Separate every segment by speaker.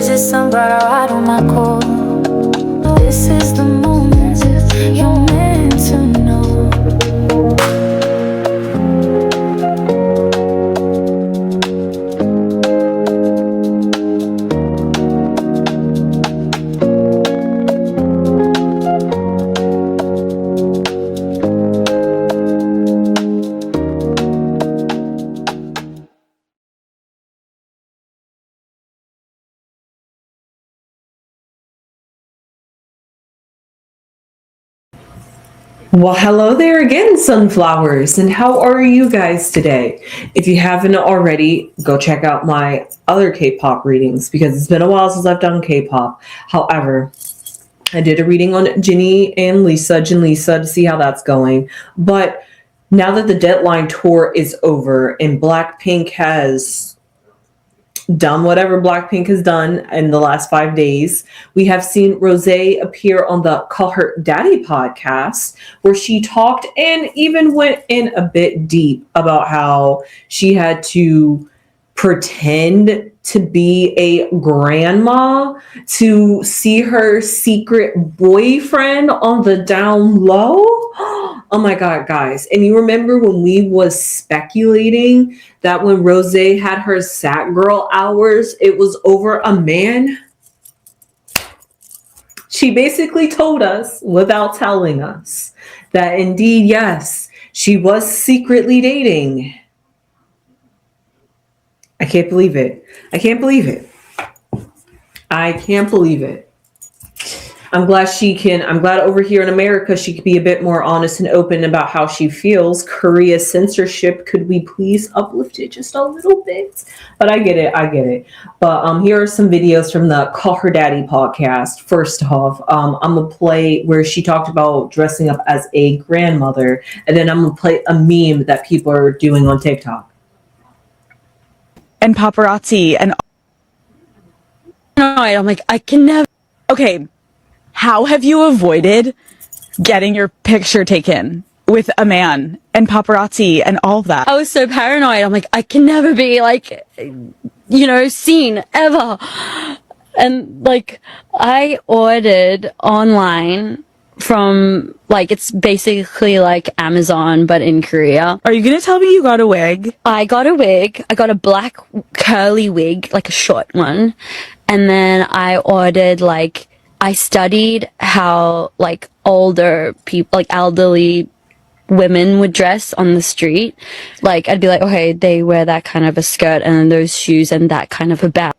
Speaker 1: Resistant, but I ride on my core. This is the moment you're meant to know.
Speaker 2: Well, hello there again, sunflowers, and how are you guys today? If you haven't already, go check out my other K-pop readings because it's been a while since I've done K-pop. However, I did a reading on Jin Lisa, to see how that's going. But now that the Deadline tour is over and Blackpink has done whatever Blackpink has done in the last 5 days, we have seen Rosé appear on the Call Her Daddy podcast, where she talked and even went in a bit deep about how she had to pretend to be a grandma to see her secret boyfriend on the down low. Oh my God, guys. And you remember when we was speculating that when Rosé had her Sat Girl hours, it was over a man? She basically told us, without telling us, that indeed, yes, she was secretly dating. I can't believe it. I can't believe it. I can't believe it. I'm glad over here in America, she could be a bit more honest and open about how she feels. Korea censorship, could we please uplift it just a little bit? But I get it. But here are some videos from the Call Her Daddy podcast. First off, I'm going to play where she talked about dressing up as a grandmother. And then I'm going to play a meme that people are doing on TikTok.
Speaker 3: And paparazzi and I'm like, I can never. Okay, how have you avoided getting your picture taken with a man and paparazzi and all of that? I was so paranoid. I'm like, I can never be like, seen ever. And like, I ordered online from it's basically like Amazon but in Korea.
Speaker 4: Are you gonna tell me you got a wig?
Speaker 3: I got a wig. I got a black curly wig, like a short one. And then I ordered I studied how older people, elderly women would dress on the street. I'd be like, okay, they wear that kind of a skirt and then those shoes and that kind of a bag.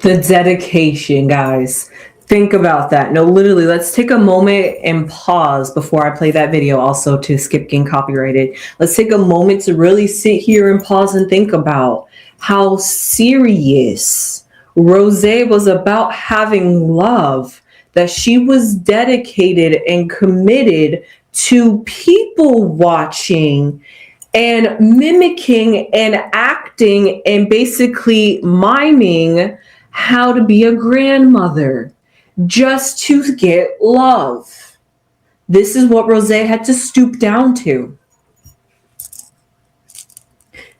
Speaker 2: The dedication, guys. Think about that. No, literally, let's take a moment and pause before I play that video, also to skip getting copyrighted. Let's take a moment to really sit here and pause and think about how serious Rosé was about having love, that she was dedicated and committed to people watching and mimicking and acting and basically miming how to be a grandmother just to get love. This is what Rosé had to stoop down to.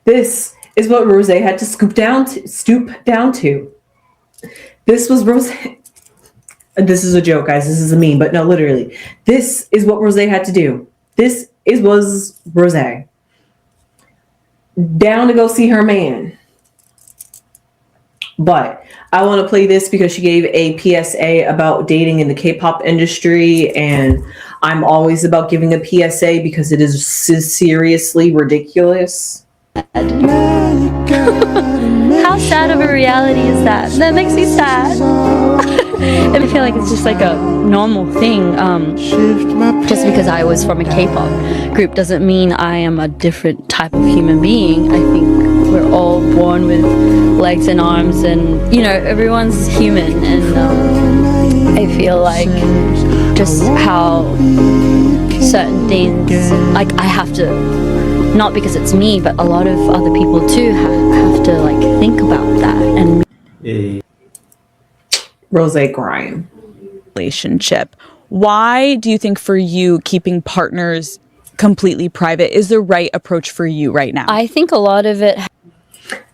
Speaker 2: This is what Rosé had to stoop down to. This was Rosé. This is a joke, guys. This is a meme, but no, literally. This is what Rosé had to do. Was Rosé. Down to go see her man. But I want to play this because she gave a PSA about dating in the K-pop industry, and I'm always about giving a PSA because it is seriously ridiculous.
Speaker 3: How sad of a reality is that? That makes me sad. And I feel like it's just a normal thing. Just because I was from a K-pop group doesn't mean I am a different type of human being. I think we're all born with legs and arms, and everyone's human. And I feel like just how certain things, I have to, not because it's me, but a lot of other people too have to think about that. And
Speaker 2: Rosé crying.
Speaker 4: Relationship. Why do you think for you keeping partners completely private is the right approach for you right now?
Speaker 3: I think a lot of it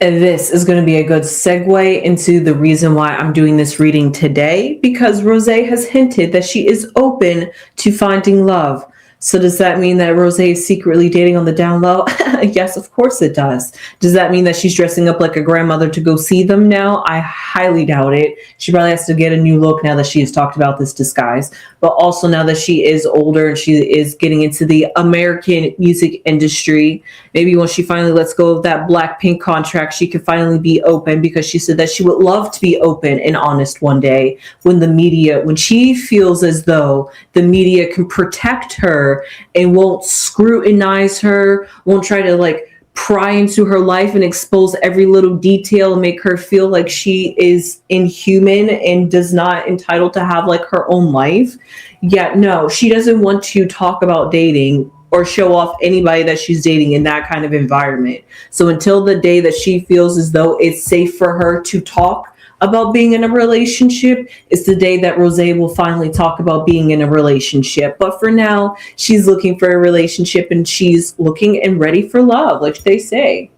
Speaker 2: And this is going to be a good segue into the reason why I'm doing this reading today, because Rosé has hinted that she is open to finding love. So does that mean that Rosé is secretly dating on the down low? Yes, of course it does. Does that mean that she's dressing up like a grandmother to go see them now? I highly doubt it. She probably has to get a new look now that she has talked about this disguise. But also now that she is older and she is getting into the American music industry, maybe when she finally lets go of that Blackpink contract, she could finally be open, because she said that she would love to be open and honest one day when she feels as though the media can protect her and won't scrutinize her, won't try to pry into her life and expose every little detail and make her feel like she is inhuman and does not entitled to have her own life. Yeah, no, she doesn't want to talk about dating or show off anybody that she's dating in that kind of environment. So until the day that she feels as though it's safe for her to talk about being in a relationship, it's the day that Rosé will finally talk about being in a relationship. But for now, she's looking for a relationship, and she's looking and ready for love, like they say.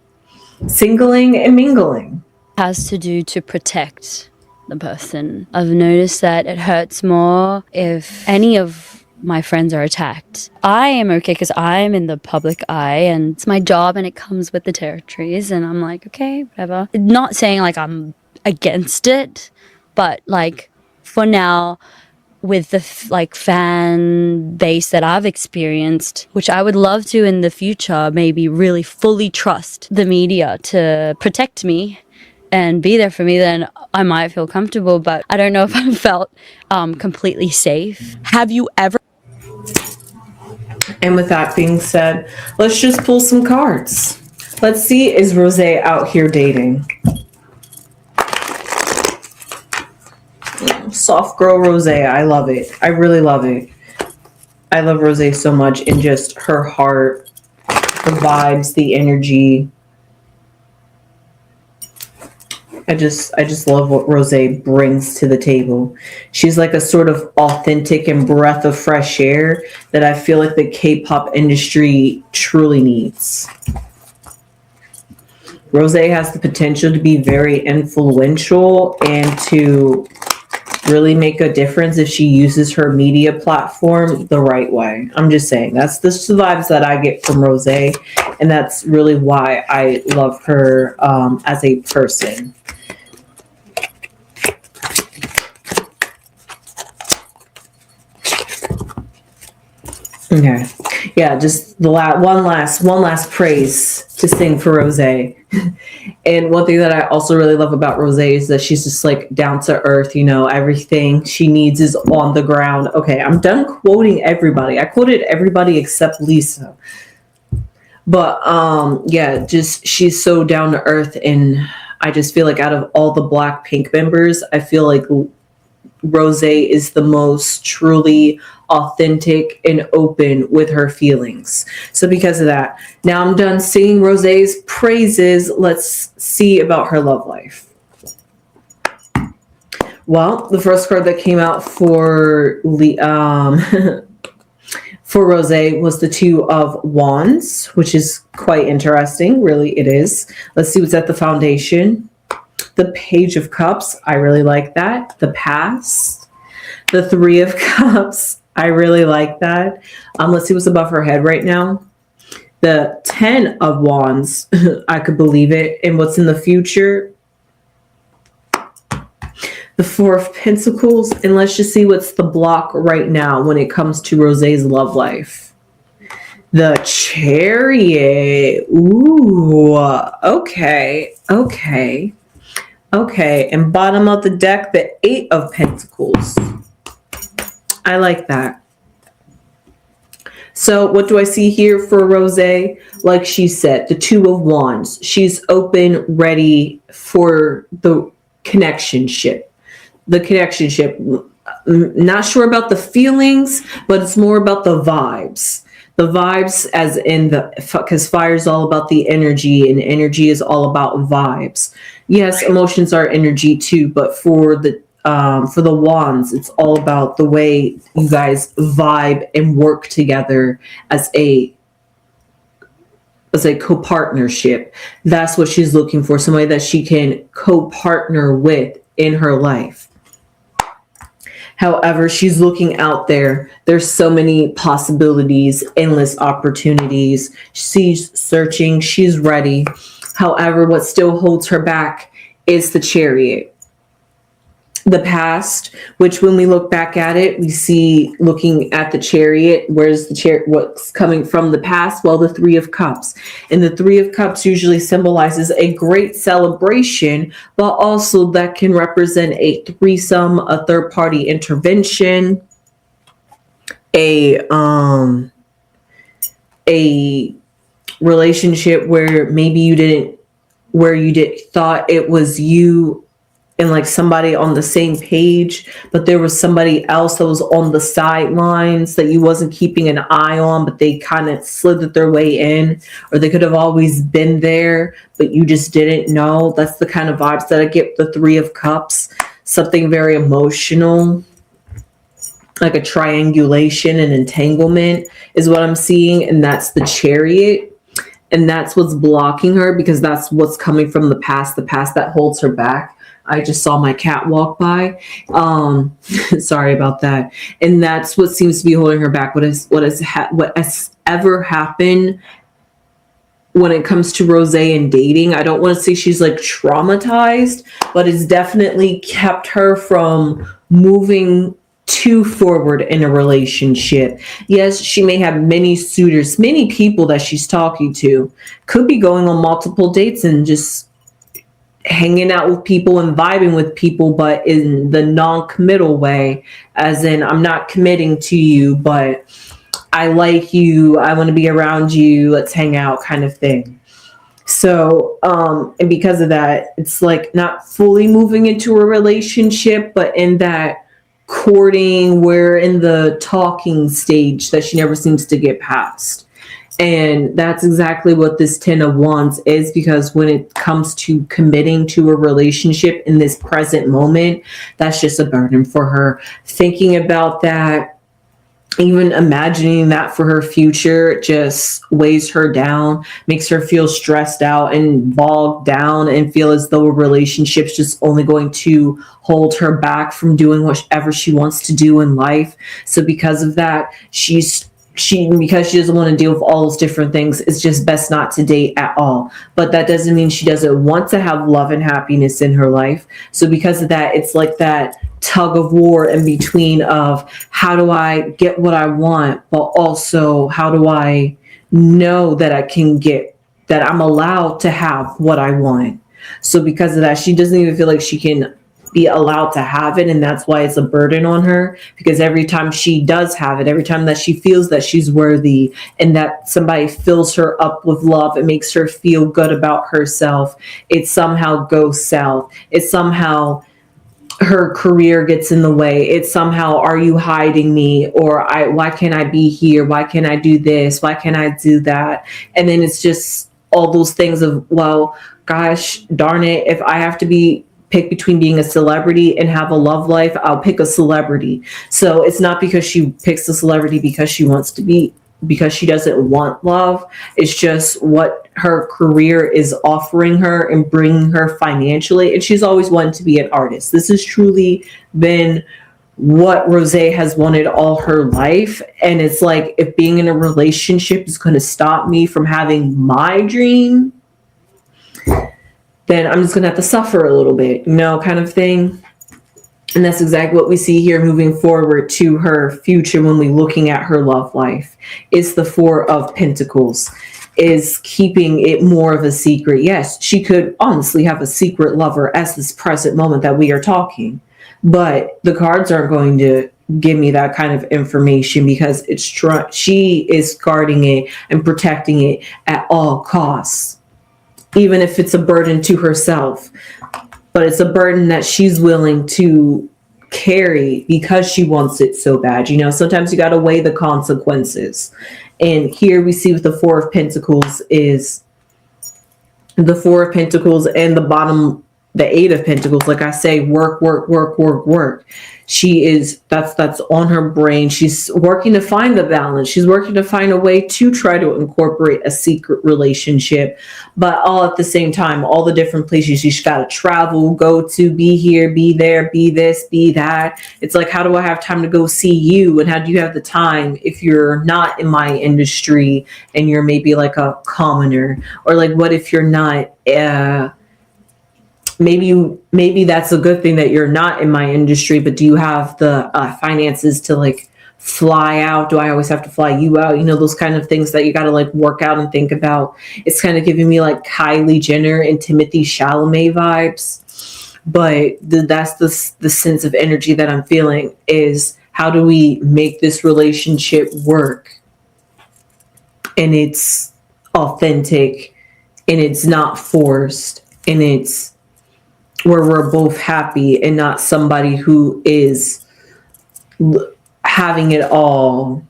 Speaker 2: Singling and mingling.
Speaker 3: Has to do to protect the person. I've noticed that it hurts more if any of my friends are attacked. I am okay because I'm in the public eye and it's my job and it comes with the territories, and I'm like, okay, whatever. Not saying I'm against it, but for now, with the fan base that I've experienced, which I would love to in the future maybe really fully trust the media to protect me and be there for me, then I might feel comfortable. But I don't know if I felt completely safe.
Speaker 4: Have you ever?
Speaker 2: And with that being said, let's just pull some cards. Let's see, is Rosé out here dating? Soft girl Rosé, I love it. I really love it. I love Rosé so much, and just her heart, the vibes, the energy. I just love what Rosé brings to the table. She's like a sort of authentic and breath of fresh air that I feel like the K-pop industry truly needs. Rosé has the potential to be very influential and to really make a difference if she uses her media platform the right way. I'm just saying, that's the vibes that I get from Rosé, and that's really why I love her as a person. Okay, yeah, just the one last praise to sing for Rosé. And one thing that I also really love about Rosé is that she's just down to earth, everything she needs is on the ground. Okay, I'm done quoting everybody. I quoted everybody except Lisa. But yeah, just she's so down to earth, and I just feel like out of all the Blackpink members, I feel like Rosé is the most truly authentic and open with her feelings. So because of that, now I'm done singing Rosé's praises. Let's see about her love life. Well, the first card that came out for for Rosé was the Two of Wands, which is quite interesting. Really, it is. Let's see what's at the foundation. The Page of Cups, I really like that. The Past. The Three of Cups, I really like that. Let's see what's above her head right now. The 10 of Wands, I could believe it. And what's in the future? The Four of Pentacles. And let's just see what's the block right now when it comes to Rosé's love life. The Chariot. Ooh, okay. Okay, and bottom of the deck, the Eight of Pentacles. I like that. So what do I see here for Rosé? Like she said, the Two of Wands. She's open, ready for the connectionship. Not sure about the feelings, but it's more about the vibes. The vibes as in because fire is all about the energy, and energy is all about vibes. Yes, emotions are energy too, but for the wands, it's all about the way you guys vibe and work together as a let's say co-partnership. That's what she's looking for, somebody that she can co-partner with in her life. However, she's looking out there. There's so many possibilities, endless opportunities. She's searching, she's ready. However, what still holds her back is the Chariot. The past, which when we look back at it, we see, looking at the Chariot, where's the Chariot, what's coming from the past? Well, the Three of Cups. And the Three of Cups usually symbolizes a great celebration, but also that can represent a threesome, a third party intervention, a relationship where maybe you thought it was you and like somebody on the same page, but there was somebody else that was on the sidelines that you wasn't keeping an eye on, but they kind of slithered their way in, or they could have always been there, but you just didn't know. That's the kind of vibes that I get the Three of Cups. Something very emotional, like a triangulation and entanglement is what I'm seeing. And that's the Chariot. And that's what's blocking her, because that's what's coming from the past that holds her back. I just saw my cat walk by. Sorry about that. And that's what seems to be holding her back. What has ever happened when it comes to Rose and dating? I don't want to say she's like traumatized, but it's definitely kept her from moving too forward in a relationship. Yes, she may have many suitors, many people that she's talking to, could be going on multiple dates and just hanging out with people and vibing with people, but in the non-committal way, as in, I'm not committing to you, but I like you, I want to be around you, let's hang out kind of thing. So, and because of that, it's like not fully moving into a relationship, but in that courting, we're in the talking stage that she never seems to get past. And that's exactly what this Ten of Wands is, because when it comes to committing to a relationship in this present moment, that's just a burden for her. Thinking about that, even imagining that for her future, just weighs her down, makes her feel stressed out and bogged down and feel as though a relationship's just only going to hold her back from doing whatever she wants to do in life. So because of that, because she doesn't want to deal with all those different things, it's just best not to date at all. But that doesn't mean she doesn't want to have love and happiness in her life. So because of that, it's like that tug of war in between of, how do I get what I want, but also how do I know that that I'm allowed to have what I want. So because of that, she doesn't even feel like she can be allowed to have it, and that's why it's a burden on her, because every time she does have it, every time that she feels that she's worthy and that somebody fills her up with love and makes her feel good about herself, it somehow goes south. It somehow, her career gets in the way. It's somehow, are you hiding me? Or why can't I be here? Why can't I do this? Why can't I do that? And then it's just all those things of, well, gosh darn it, if I have to pick between being a celebrity and have a love life, I'll pick a celebrity. So it's not because she picks a celebrity because she wants to be, because she doesn't want love. It's just what her career is offering her and bringing her financially. And she's always wanted to be an artist. This has truly been what Rose has wanted all her life. And it's like, if being in a relationship is going to stop me from having my dream, then I'm just going to have to suffer a little bit, kind of thing. And that's exactly what we see here moving forward to her future when we're looking at her love life. It's the Four of Pentacles, is keeping it more of a secret. Yes, she could honestly have a secret lover as this present moment that we are talking, but the cards aren't going to give me that kind of information, because she is guarding it and protecting it at all costs. Even if it's a burden to herself, but it's a burden that she's willing to carry because she wants it so bad. Sometimes you got to weigh the consequences. And here we see with the Four of Pentacles is the Four of Pentacles, and the bottom the Eight of Pentacles, like I say, work, work, work, work, work. She is, that's on her brain. She's working to find the balance. She's working to find a way to try to incorporate a secret relationship, but all at the same time, all the different places she's got to travel, go to, be here, be there, be this, be that. It's like, how do I have time to go see you? And how do you have the time if you're not in my industry and you're maybe like a commoner? Or like, what if you're not, maybe that's a good thing that you're not in my industry, but do you have the finances to like fly out? Do I always have to fly you out? You know, those kind of things that you got to like work out and think about. It's kind of giving me like Kylie Jenner and Timothée Chalamet vibes, but that's the sense of energy that I'm feeling is, how do we make this relationship work and it's authentic and it's not forced and it's where we're both happy and not somebody who is having it all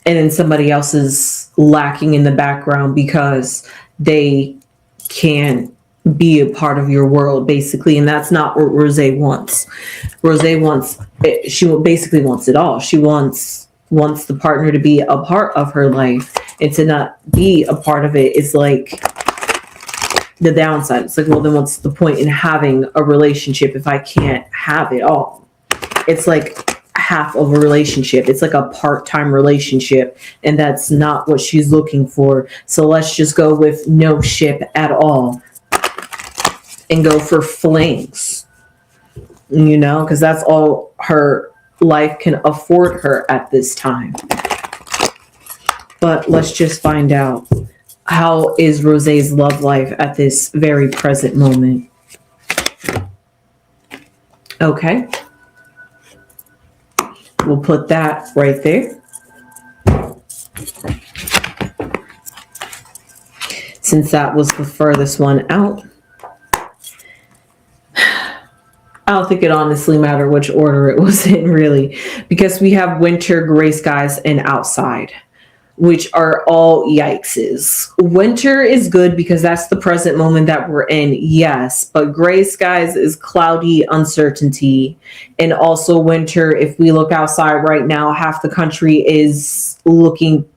Speaker 2: and then somebody else is lacking in the background because they can't be a part of your world, basically. And that's not what Rosé wants. Rosé wants, she basically wants it all. She wants the partner to be a part of her life, and to not be a part of it is like the downside. It's like, well, then what's the point in having a relationship if I can't have it all? It's like half of a relationship. It's like a part-time relationship, and that's not what she's looking for. So let's just go with no ship at all and go for flings, you know, because that's all her life can afford her at this time. But let's just find out, how is Rosé's love life at this very present moment? Okay. We'll put that right there. Since that was the furthest one out. I don't think it honestly mattered which order it was in, really, because we have winter, gray skies, and outside, which are all yikeses. Winter is good because that's the present moment that we're in, yes, but gray skies is cloudy uncertainty. And also winter, if we look outside right now, half the country is looking,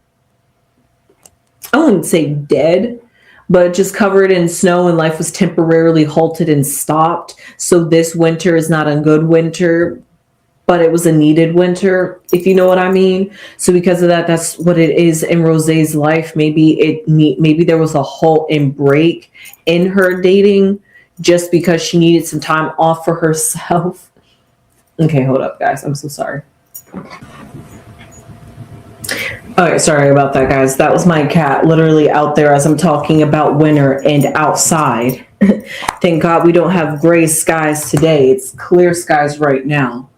Speaker 2: I wouldn't say dead, but just covered in snow, and life was temporarily halted and stopped. So this winter is not a good winter, but it was a needed winter, if you know what I mean. So because of that, that's what it is in Rosé's life. Maybe there was a halt and break in her dating just because she needed some time off for herself. Okay, hold up, guys. I'm so sorry. Okay, sorry about that, guys. That was my cat literally out there as I'm talking about winter and outside. Thank God we don't have gray skies today. It's clear skies right now.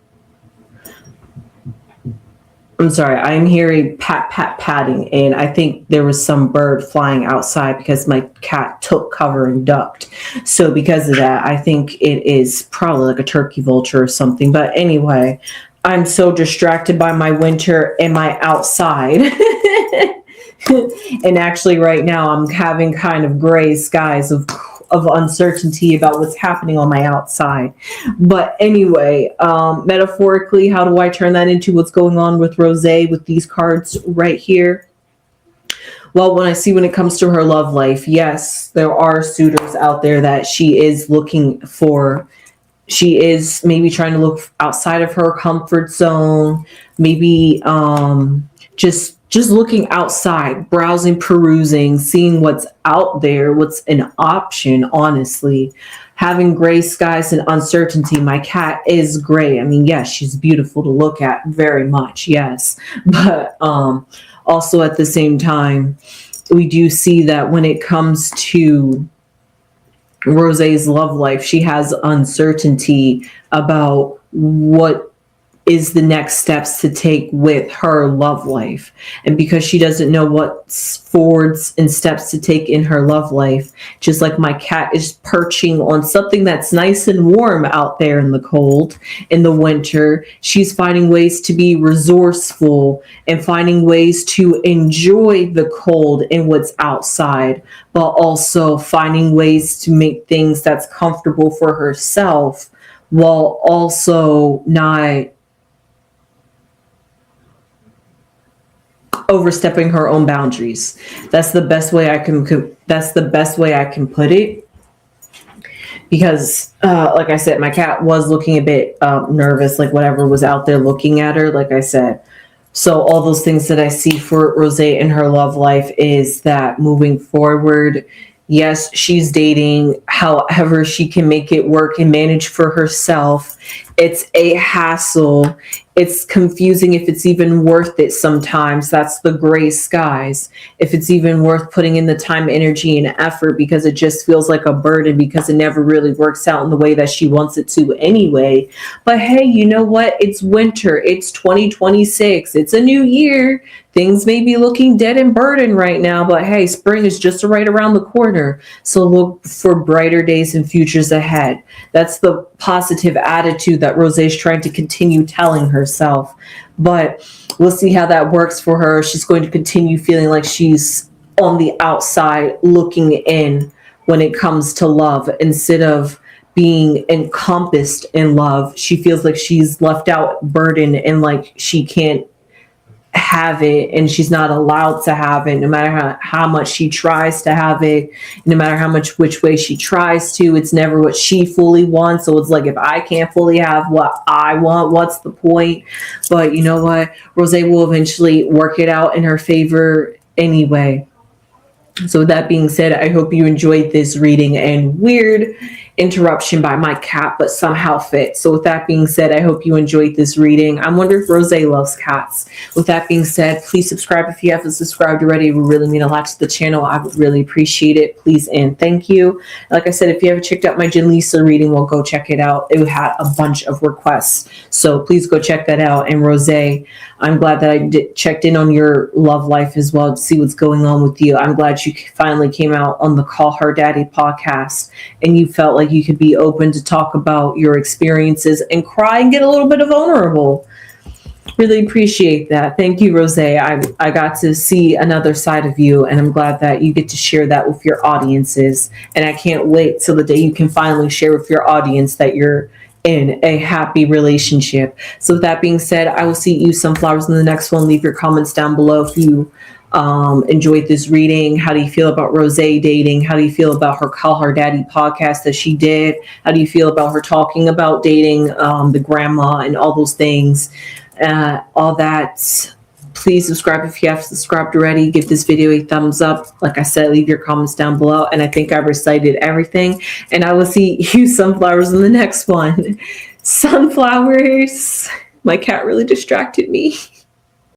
Speaker 2: I'm sorry, I'm hearing patting, and I think there was some bird flying outside because my cat took cover and ducked. So because of that, I think it is probably like a turkey vulture or something. But anyway, I'm so distracted by my winter and my outside. And actually right now I'm having kind of gray skies of uncertainty about what's happening on my outside. But anyway, metaphorically, how do I turn that into what's going on with Rosé with these cards right here? Well, when it comes to her love life, yes, there are suitors out there that she is looking for. She is maybe trying to look outside of her comfort zone, maybe just looking outside, browsing, perusing, seeing what's out there, what's an option, honestly. Having gray skies and uncertainty. My cat is gray. I mean, yes, she's beautiful to look at, very much, yes. But also at the same time, we do see that when it comes to Rosé's love life, she has uncertainty about what is the next steps to take with her love life. And because she doesn't know what forwards and steps to take in her love life, just like my cat is perching on something that's nice and warm out there in the cold, in the winter, she's finding ways to be resourceful and finding ways to enjoy the cold and what's outside, but also finding ways to make things that's comfortable for herself while also not overstepping her own boundaries. That's the best way I can put it. Because like I said, my cat was looking a bit nervous, like whatever was out there looking at her, like I said. So all those things that I see for Rose in her love life is that moving forward, yes, she's dating. However, she can make it work and manage for herself. It's a hassle. It's confusing if it's even worth it sometimes. That's the gray skies. If it's even worth putting in the time, energy, and effort, because it just feels like a burden because it never really works out in the way that she wants it to anyway. But hey, you know what? It's winter. It's 2026. It's a new year. Things may be looking dead and burdened right now, but hey, spring is just right around the corner. So look for brighter days and futures ahead. That's the positive attitude that Rose is trying to continue telling herself. But we'll see how that works for her. She's going to continue feeling like she's on the outside looking in when it comes to love, instead of being encompassed in love. She feels like she's left out, burdened, and like she can't have it, and she's not allowed to have it, no matter how much she tries to have it, no matter how much which way she tries to. It's never what she fully wants. So it's like, if I can't fully have what I want, what's the point? But you know what, Rose will eventually work it out in her favor anyway. So with that being said, I hope you enjoyed this reading, and weird interruption by my cat, but somehow fit. So with that being said, I hope you enjoyed this reading. I wonder if Rose loves cats. With that being said, please subscribe if you haven't subscribed already. It would really mean a lot to the channel. I would really appreciate it. Please and thank you. Like I said, if you haven't checked out my Jen Lisa reading, well, go check it out. It had a bunch of requests, so please go check that out. And Rose, I'm glad that I checked in on your love life as well to see what's going on with you. I'm glad you finally came out on the Call Her Daddy podcast and you felt like you could be open to talk about your experiences and cry and get a little bit vulnerable. Really appreciate that. Thank you, Rose. I got to see another side of you, and I'm glad that you get to share that with your audiences. And I can't wait till the day you can finally share with your audience that you're in a happy relationship. So with that being said, I will see you sunflowers in the next one. Leave your comments down below if you enjoyed this reading. How do you feel about Rose dating? How do you feel about her Call Her Daddy podcast that she did? How do you feel about her talking about dating the grandma and all those things? All that. Please subscribe if you have subscribed already. Give this video a thumbs up. Like I said, leave your comments down below. And I think I've recited everything. And I will see you sunflowers in the next one. Sunflowers. My cat really distracted me.